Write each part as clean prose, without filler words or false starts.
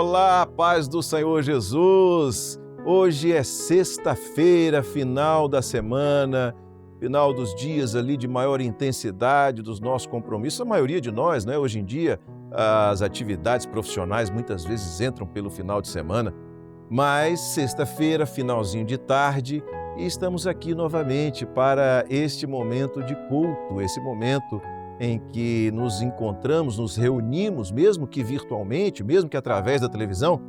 Olá, paz do Senhor Jesus! Hoje é sexta-feira, final da semana, final dos dias ali de maior intensidade dos nossos compromissos. A maioria de nós, né? Hoje em dia, as atividades profissionais muitas vezes entram pelo final de semana, mas sexta-feira, finalzinho de tarde, e estamos aqui novamente para este momento de culto, esse momento em que nos encontramos, nos reunimos, mesmo que virtualmente, mesmo que através da televisão,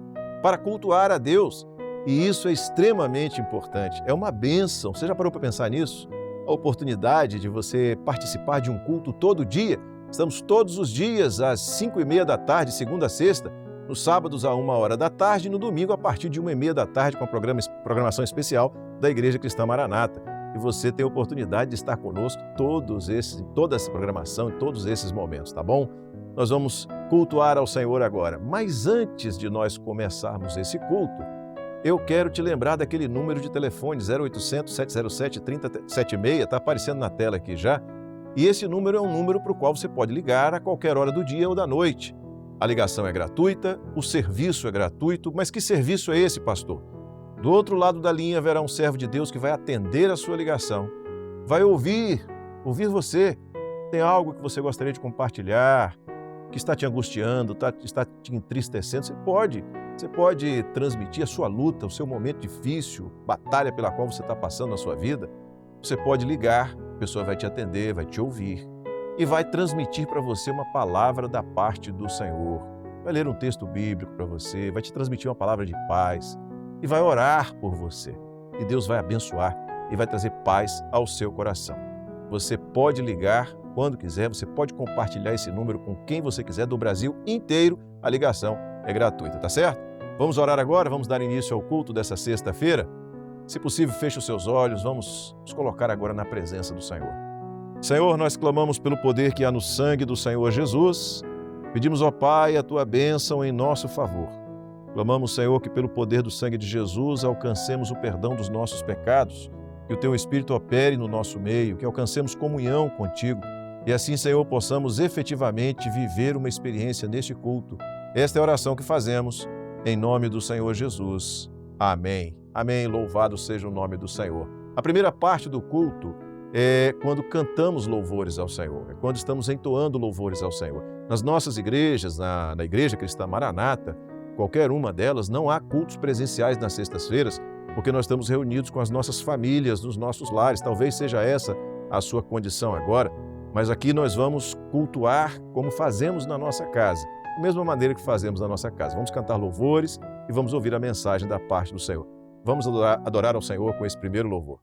para cultuar a Deus. E isso é extremamente importante, é uma bênção. Você já parou para pensar nisso? A oportunidade de você participar de um culto todo dia. Estamos todos os dias às 5h30 da tarde, segunda a sexta, nos sábados a 1h da tarde e no domingo a partir de 1h30 da tarde com a programação especial da Igreja Cristã Maranata. E você tem a oportunidade de estar conosco toda essa programação, em todos esses momentos, tá bom? Nós vamos cultuar ao Senhor agora. Mas antes de nós começarmos esse culto, eu quero te lembrar daquele número de telefone 0800 707 3076, está aparecendo na tela aqui já. E esse número é um número para o qual você pode ligar a qualquer hora do dia ou da noite. A ligação é gratuita, o serviço é gratuito, mas que serviço é esse, pastor? Do outro lado da linha haverá um servo de Deus que vai atender a sua ligação, vai ouvir você. Tem algo que você gostaria de compartilhar, que está te angustiando, está te entristecendo, você pode transmitir a sua luta, o seu momento difícil, batalha pela qual você está passando na sua vida. Você pode ligar, a pessoa vai te atender, vai te ouvir e vai transmitir para você uma palavra da parte do Senhor. Vai ler um texto bíblico para você, vai te transmitir uma palavra de paz e vai orar por você. E Deus vai abençoar e vai trazer paz ao seu coração. Você pode ligar quando quiser, você pode compartilhar esse número com quem você quiser do Brasil inteiro. A ligação é gratuita, tá certo? Vamos orar agora, vamos dar início ao culto dessa sexta-feira. Se possível, feche os seus olhos, vamos nos colocar agora na presença do Senhor. Senhor, nós clamamos pelo poder que há no sangue do Senhor Jesus. Pedimos, ó Pai, a Tua bênção em nosso favor. Clamamos, Senhor, que pelo poder do sangue de Jesus alcancemos o perdão dos nossos pecados, que o Teu Espírito opere no nosso meio, que alcancemos comunhão contigo e assim, Senhor, possamos efetivamente viver uma experiência neste culto. Esta é a oração que fazemos em nome do Senhor Jesus. Amém. Amém. Louvado seja o nome do Senhor. A primeira parte do culto é quando cantamos louvores ao Senhor, é quando estamos entoando louvores ao Senhor. Nas nossas igrejas, na Igreja Cristã Maranata, qualquer uma delas, não há cultos presenciais nas sextas-feiras, porque nós estamos reunidos com as nossas famílias, nos nossos lares. Talvez seja essa a sua condição agora, mas aqui nós vamos cultuar como fazemos na nossa casa, da mesma maneira que fazemos na nossa casa. Vamos cantar louvores e vamos ouvir a mensagem da parte do Senhor. Vamos adorar ao Senhor com esse primeiro louvor.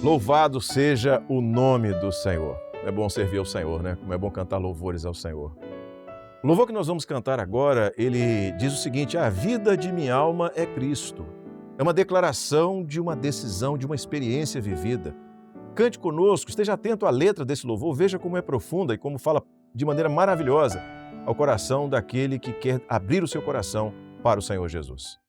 Louvado seja o nome do Senhor. É bom servir ao Senhor, né? Como é bom cantar louvores ao Senhor. O louvor que nós vamos cantar agora, ele diz o seguinte: a vida de minha alma é Cristo. É uma declaração de uma decisão, de uma experiência vivida. Cante conosco, esteja atento à letra desse louvor, veja como é profunda e como fala de maneira maravilhosa ao coração daquele que quer abrir o seu coração para o Senhor Jesus.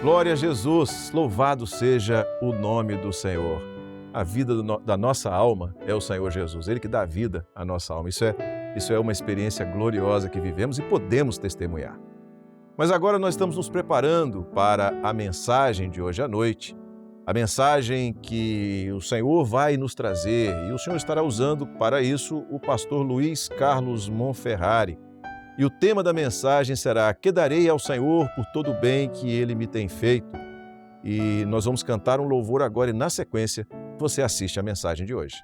Glória a Jesus, louvado seja o nome do Senhor. A vida da nossa alma é o Senhor Jesus, Ele que dá vida à nossa alma. Isso é uma experiência gloriosa que vivemos e podemos testemunhar. Mas agora nós estamos nos preparando para a mensagem de hoje à noite, a mensagem que o Senhor vai nos trazer, e o Senhor estará usando para isso o pastor Luiz Carlos Monferrari. E o tema da mensagem será: que darei ao Senhor por todo o bem que Ele me tem feito? E nós vamos cantar um louvor agora e, na sequência, você assiste a mensagem de hoje.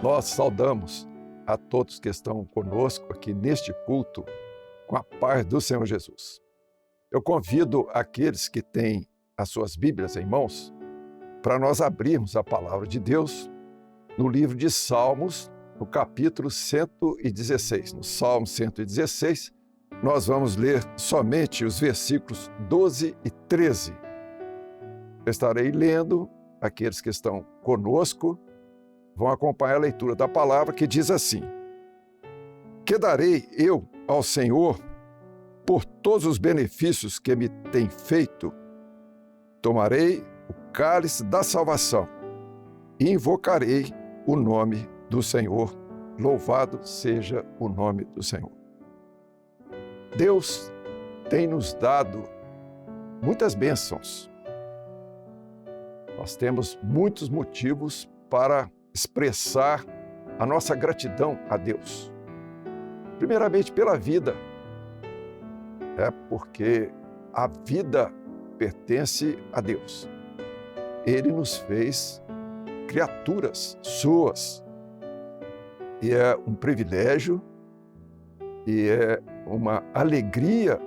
Nós saudamos a todos que estão conosco aqui neste culto com a paz do Senhor Jesus. Eu convido aqueles que têm as suas Bíblias em mãos para nós abrirmos a palavra de Deus no livro de Salmos, no capítulo 116. No Salmo 116, nós vamos ler somente os versículos 12 e 13. Eu estarei lendo, aqueles que estão conosco vão acompanhar a leitura da palavra, que diz assim: que darei eu ao Senhor por todos os benefícios que me tem feito? Tomarei o cálice da salvação e invocarei o nome do Senhor. Louvado seja o nome do Senhor. Deus tem nos dado muitas bênçãos. Nós temos muitos motivos para expressar a nossa gratidão a Deus. Primeiramente pela vida, porque a vida pertence a Deus. Ele nos fez criaturas suas. E é um privilégio e é uma alegria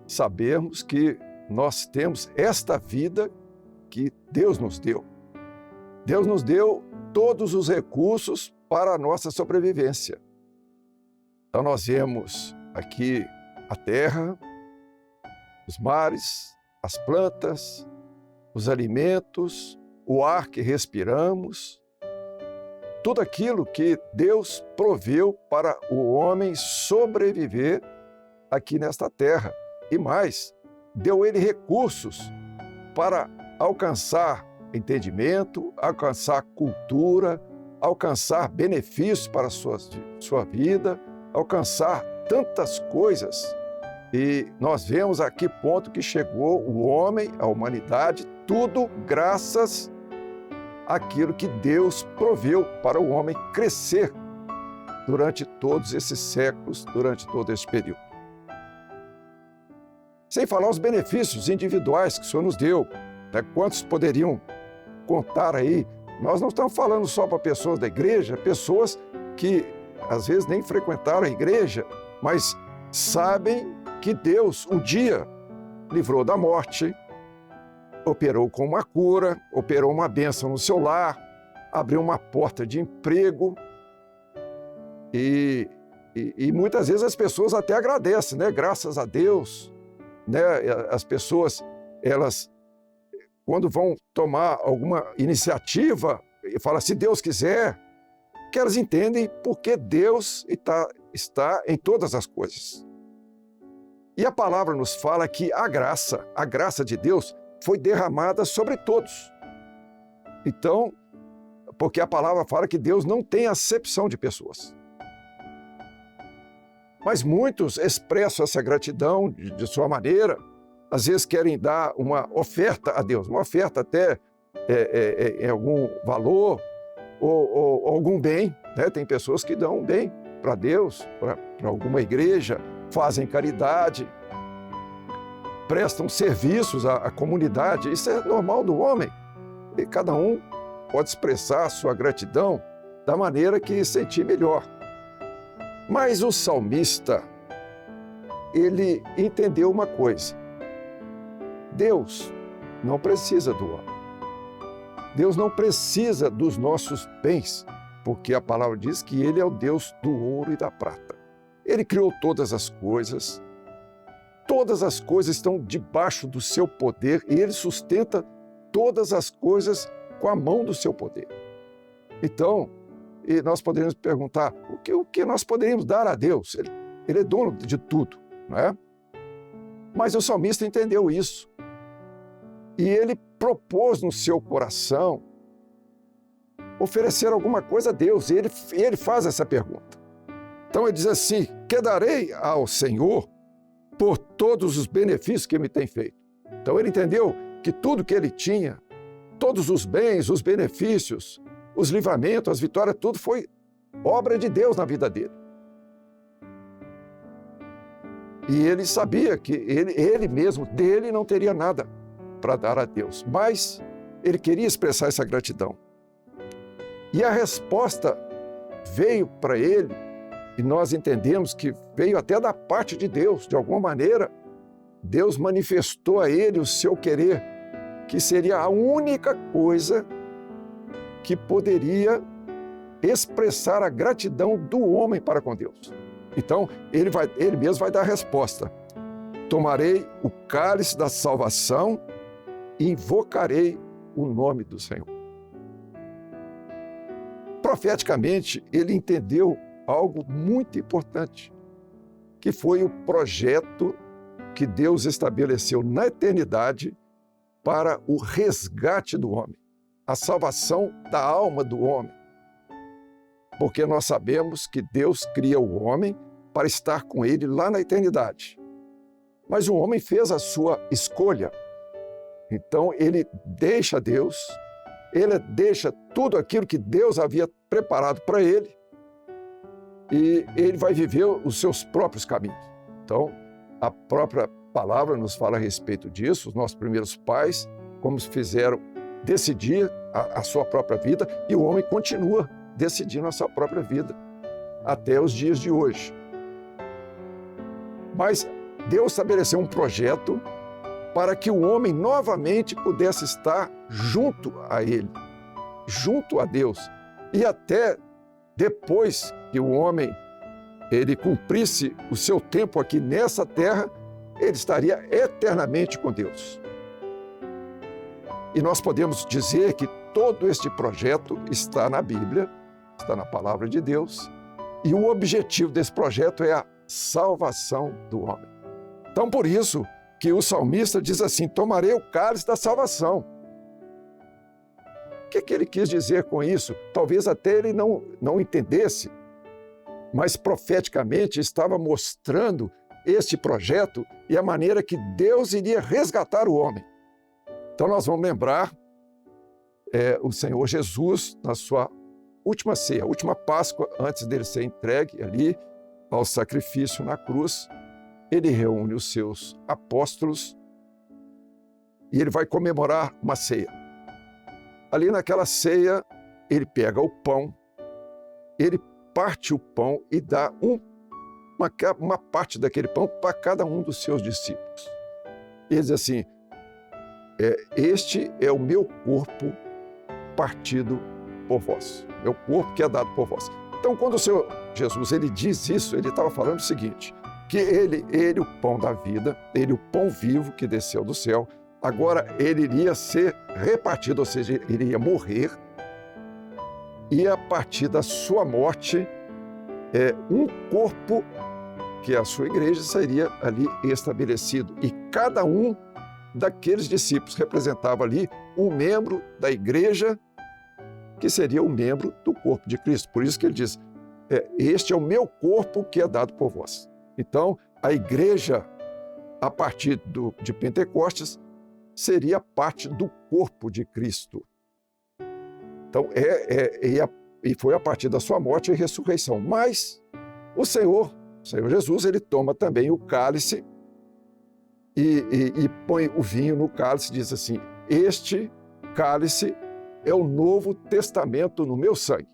sabermos que nós temos esta vida que Deus nos deu. Deus nos deu todos os recursos para a nossa sobrevivência. Então nós vemos aqui a terra, os mares, as plantas, os alimentos, o ar que respiramos, tudo aquilo que Deus proveu para o homem sobreviver aqui nesta terra. E mais, deu ele recursos para alcançar entendimento, alcançar cultura, alcançar benefícios para a sua vida, alcançar tantas coisas. E nós vemos a que ponto que chegou o homem, a humanidade, tudo graças àquilo que Deus proveu para o homem crescer durante todos esses séculos, durante todo esse período. Sem falar os benefícios individuais que o Senhor nos deu, né? Quantos poderiam contar aí? Nós não estamos falando só para pessoas da igreja, pessoas que às vezes nem frequentaram a igreja, mas sabem que Deus um dia livrou da morte, operou com uma cura, operou uma bênção no seu lar, abriu uma porta de emprego e muitas vezes as pessoas até agradecem, né? Graças a Deus, né? As pessoas, elas, quando vão tomar alguma iniciativa, falam, se Deus quiser, que elas entendem porque Deus está em todas as coisas. E a palavra nos fala que a graça de Deus foi derramada sobre todos. Então, porque a palavra fala que Deus não tem acepção de pessoas. Mas muitos expressam essa gratidão de sua maneira, às vezes querem dar uma oferta a Deus, uma oferta até em algum valor ou algum bem, né? Tem pessoas que dão um bem para Deus, para alguma igreja, fazem caridade, prestam serviços à comunidade. Isso é normal do homem. E cada um pode expressar a sua gratidão da maneira que sentir melhor. Mas o salmista, ele entendeu uma coisa. Deus não precisa do homem. Deus não precisa dos nossos bens, porque a palavra diz que Ele é o Deus do ouro e da prata. Ele criou todas as coisas estão debaixo do seu poder e Ele sustenta todas as coisas com a mão do seu poder. Então, e nós poderíamos perguntar, o que nós poderíamos dar a Deus? Ele é dono de tudo, não é? Mas o salmista entendeu isso. E ele propôs no seu coração oferecer alguma coisa a Deus. E ele faz essa pergunta. Então ele diz assim, que darei ao Senhor por todos os benefícios que me tem feito. Então ele entendeu que tudo que ele tinha, todos os bens, os benefícios, os livramentos, as vitórias, tudo foi obra de Deus na vida dele. E ele sabia que ele mesmo, dele, não teria nada para dar a Deus. Mas ele queria expressar essa gratidão. E a resposta veio para ele, e nós entendemos que veio até da parte de Deus. De alguma maneira, Deus manifestou a ele o seu querer, que seria a única coisa que poderia expressar a gratidão do homem para com Deus. Então, ele mesmo vai dar a resposta. Tomarei o cálice da salvação e invocarei o nome do Senhor. Profeticamente, ele entendeu algo muito importante, que foi o projeto que Deus estabeleceu na eternidade para o resgate do homem, a salvação da alma do homem. Porque nós sabemos que Deus cria o homem para estar com ele lá na eternidade. Mas o homem fez a sua escolha. Então ele deixa Deus, ele deixa tudo aquilo que Deus havia preparado para ele e ele vai viver os seus próprios caminhos. Então, a própria palavra nos fala a respeito disso, os nossos primeiros pais, como fizeram decidir a sua própria vida, e o homem continua decidindo a sua própria vida até os dias de hoje. Mas Deus estabeleceu um projeto para que o homem novamente pudesse estar junto a Ele, junto a Deus. E até depois que o homem ele cumprisse o seu tempo aqui nessa terra, ele estaria eternamente com Deus. E nós podemos dizer que todo este projeto está na Bíblia, está na Palavra de Deus, e o objetivo desse projeto é a salvação do homem. Então, por isso que o salmista diz assim: tomarei o cálice da salvação. O que ele quis dizer com isso? Talvez até ele não entendesse, mas profeticamente estava mostrando este projeto e a maneira que Deus iria resgatar o homem. Então nós vamos lembrar o Senhor Jesus na sua última ceia, a última Páscoa, antes dele ser entregue ali ao sacrifício na cruz. Ele reúne os seus apóstolos e ele vai comemorar uma ceia. Ali naquela ceia, ele pega o pão, ele parte o pão e dá uma parte daquele pão para cada um dos seus discípulos. Ele diz assim: este é o meu corpo partido por vós, meu corpo que é dado por vós. Então, quando o Senhor Jesus ele diz isso, ele estava falando o seguinte, que ele, o pão da vida, ele, o pão vivo que desceu do céu, agora ele iria ser repartido, ou seja, ele iria morrer, e a partir da sua morte, um corpo, que é a sua igreja, seria ali estabelecido. E cada um daqueles discípulos representava ali um membro da igreja, que seria o membro do corpo de Cristo. Por isso que ele diz, este é o meu corpo que é dado por vós. Então, a igreja, a partir de Pentecostes, seria parte do corpo de Cristo. Então, e foi a partir da sua morte e ressurreição. Mas o Senhor Jesus, ele toma também o cálice e põe o vinho no cálice e diz assim: este cálice é o Novo Testamento no meu sangue.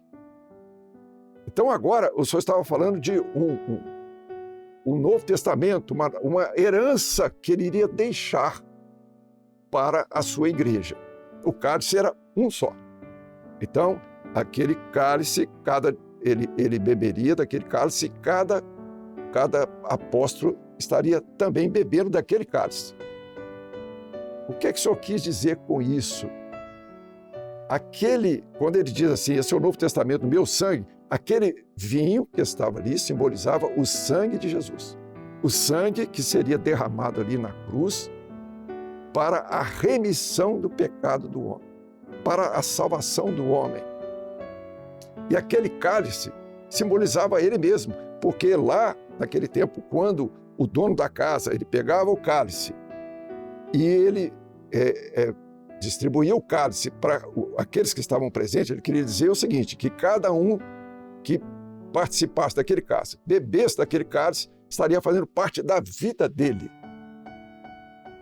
Então agora o Senhor estava falando de um Novo Testamento, uma herança que ele iria deixar para a sua igreja. O cálice era um só. Então, aquele cálice, ele beberia daquele cálice, cada apóstolo estaria também bebendo daquele cálice. O que é que o Senhor quis dizer com isso? Quando ele diz assim, esse é o Novo Testamento do meu sangue, aquele vinho que estava ali simbolizava o sangue de Jesus. O sangue que seria derramado ali na cruz para a remissão do pecado do homem, para a salvação do homem. E aquele cálice simbolizava ele mesmo, porque lá, naquele tempo, quando o dono da casa, ele pegava o cálice e ele distribuía o cálice para aqueles que estavam presentes, ele queria dizer o seguinte, que cada um que participasse daquele cálice, bebesse daquele cálice, estaria fazendo parte da vida dele.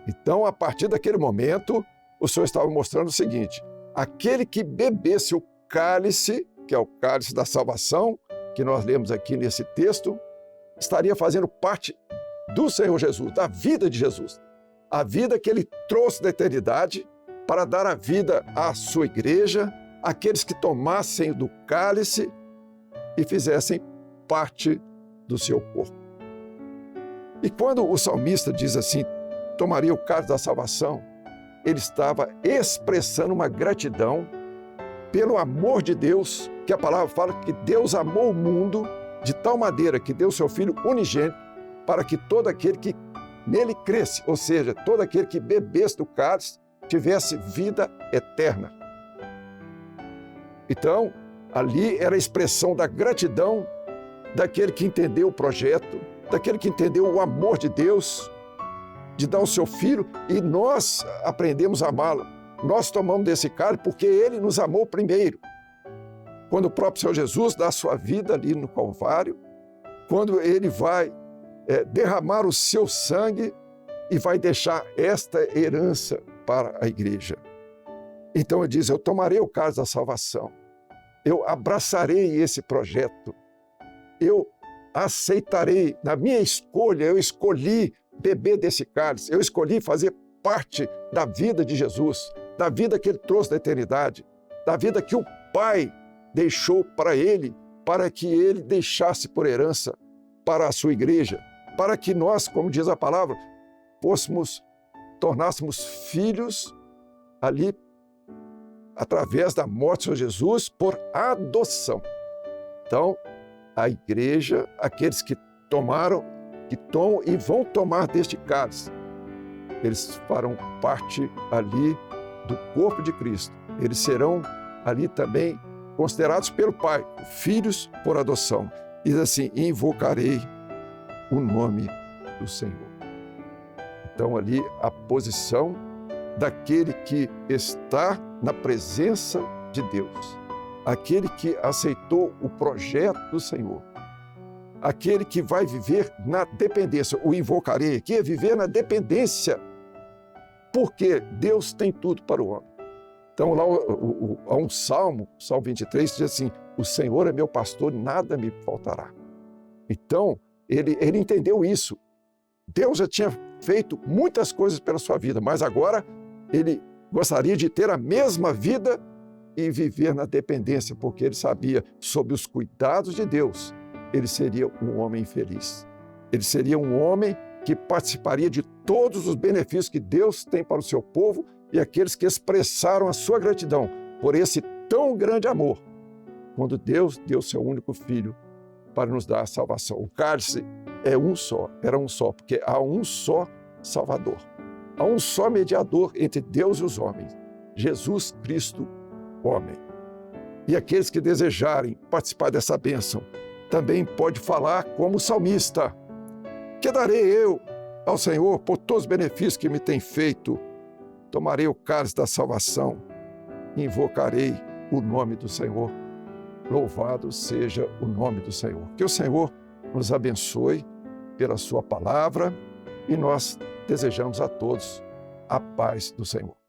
Então, a partir daquele momento, o Senhor estava mostrando o seguinte, aquele que bebesse o cálice, que é o cálice da salvação, que nós lemos aqui nesse texto, estaria fazendo parte do Senhor Jesus, da vida de Jesus. A vida que ele trouxe da eternidade para dar a vida à sua igreja, aqueles que tomassem do cálice e fizessem parte do seu corpo. E quando o salmista diz assim, tomaria o cálice da salvação, ele estava expressando uma gratidão pelo amor de Deus, que a palavra fala que Deus amou o mundo de tal maneira que deu seu Filho unigênito para que todo aquele que nele cresce, ou seja, todo aquele que bebesse do cálice, tivesse vida eterna. Então, ali era a expressão da gratidão daquele que entendeu o projeto, daquele que entendeu o amor de Deus, de dar o seu Filho, e nós aprendemos a amá-lo. Nós tomamos desse cálice porque ele nos amou primeiro. Quando o próprio Senhor Jesus dá a sua vida ali no Calvário, quando ele vai derramar o seu sangue e vai deixar esta herança para a igreja. Então ele diz, eu tomarei o cálice da salvação, eu abraçarei esse projeto, eu aceitarei, na minha escolha, eu escolhi beber desse cálice, eu escolhi fazer parte da vida de Jesus, da vida que ele trouxe da eternidade, da vida que o Pai deixou para ele, para que ele deixasse por herança para a sua igreja, para que nós, como diz a palavra, tornássemos filhos ali através da morte de Senhor Jesus por adoção. Então, a igreja, aqueles que tomaram, que tomam e vão tomar deste cálice, eles farão parte ali do corpo de Cristo. Eles serão ali também considerados pelo Pai, filhos por adoção. Diz assim, invocarei o nome do Senhor. Então ali a posição daquele que está na presença de Deus, aquele que aceitou o projeto do Senhor, aquele que vai viver na dependência. O invocarei aqui é viver na dependência, porque Deus tem tudo para o homem. Então lá há um Salmo 23, diz assim, o Senhor é meu pastor, nada me faltará. Então, ele entendeu isso. Deus já tinha feito muitas coisas pela sua vida, mas agora ele gostaria de ter a mesma vida e viver na dependência, porque ele sabia, sob os cuidados de Deus, ele seria um homem feliz. Ele seria um homem que participaria de todos os benefícios que Deus tem para o seu povo e aqueles que expressaram a sua gratidão por esse tão grande amor, quando Deus deu seu único Filho para nos dar a salvação. O cálice era um só, porque há um só Salvador. Há um só mediador entre Deus e os homens, Jesus Cristo, homem. E aqueles que desejarem participar dessa bênção, também pode falar como salmista, que darei eu ao Senhor por todos os benefícios que me tem feito, tomarei o cálice da salvação, invocarei o nome do Senhor. Louvado seja o nome do Senhor. Que o Senhor nos abençoe pela sua palavra e nós desejamos a todos a paz do Senhor.